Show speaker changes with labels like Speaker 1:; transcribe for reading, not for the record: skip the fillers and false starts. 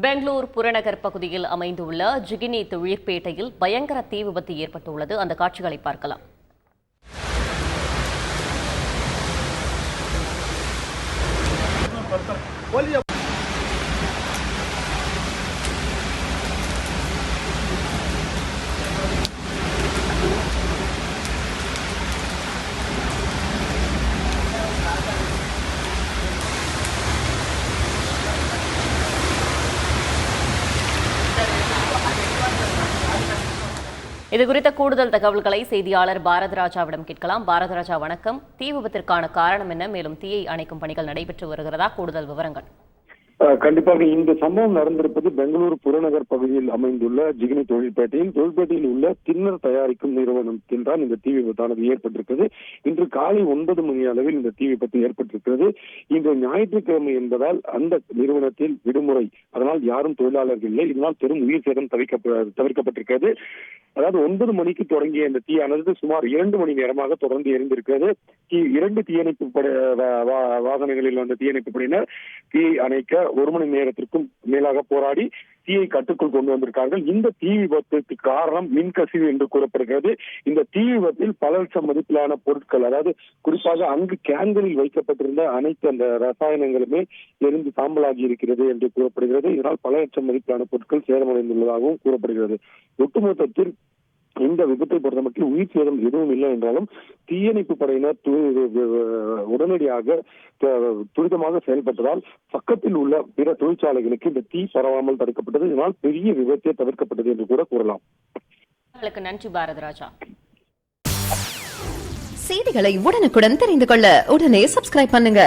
Speaker 1: பெங்களூர் புறநகர் பகுதியில் அமைந்துள்ள ஜிகினி தொழிற்பேட்டையில் பயங்கர தீ விபத்து ஏற்பட்டுள்ளது. அந்த காட்சிகளை பார்க்கலாம். இதுகுறித்த கூடுதல் தகவல்களை செய்தியாளர் பாரதிராஜாவிடம் கேட்கலாம். பாரதிராஜா, வணக்கம். தீ விபத்திற்கான காரணம் என்ன? மேலும் தீயை அணைக்கும் பணிகள் நடைபெற்று வருகிறதா? கூடுதல் விவரங்கள்.
Speaker 2: கண்டிப்பாக இந்த சம்பவம் நடந்திருப்பது பெங்களூரு புறநகர் பகுதியில் அமைந்துள்ள ஜிகினி தொழிற்பேட்டையில் உள்ள திண்ணர் தயாரிக்கும் நிறுவனத்தில் தான் இந்த தீ விபத்தானது ஏற்பட்டிருக்கிறது. இன்று காலை 9 மணி அளவில் இந்த தீ விபத்து ஏற்பட்டிருக்கிறது. இந்த ஞாயிற்றுக்கிழமை என்பதால் அந்த நிறுவனத்தில் விடுமுறை, அதனால் யாரும் தொழிலாளர்கள் இல்லை. இதனால் பெரும் உயிர் சேதம் தவிர்க்கப்பட்டிருக்கிறது. அதாவது 9 மணிக்கு தொடங்கிய இந்த தீயானது சுமார் 2 மணி நேரமாக தொடர்ந்து எரிந்திருக்கிறது. 2 தீயணைப்பு வாகனங்களில் வந்த தீயணைப்பு படையினர் தீயை அணைக்க 1 மணி நேரத்திற்கும் மேலாக போராடி தீயை கட்டுக்குள் கொண்டு வந்திருக்கார்கள். இந்த தீ விபத்துக்கு காரணம் மின்கசிவு என்று கூறப்படுகிறது. இந்த தீ விபத்தில் பல லட்சம் மதிப்பிலான பொருட்கள், அதாவது குறிப்பாக அங்கு கேன்களில் வைக்கப்பட்டிருந்த அனைத்து அந்த ரசாயனங்களுமே எரிந்து சாம்பலாகி இருக்கிறது என்று கூறப்படுகிறது. இதனால் பல லட்சம் மதிப்பிலான பொருட்கள் சேதமடைந்துள்ளதாகவும் கூறப்படுகிறது. ஒட்டுமொத்தத்தில் இந்த விபத்தை பொறுத்தமட்டில் உயிர் சேதம் எதுவும் இல்லை என்றாலும் தீயணைப்பு படையினர் உடனடியாக துரிதமாக செயல்பட்டதால் பக்கத்தில் உள்ள பிற தொழிற்சாலைகளுக்கு இந்த தீ பரவாமல் தடுக்கப்பட்டது. இதனால் பெரிய விபத்தே தவிர்க்கப்பட்டது என்று கூட கூறலாம்.
Speaker 1: நன்றி பாரதிராஜா.
Speaker 3: செய்திகளை உடனுக்குடன் தெரிந்து கொள்ள உடனே சப்ஸ்கிரைப் பண்ணுங்க.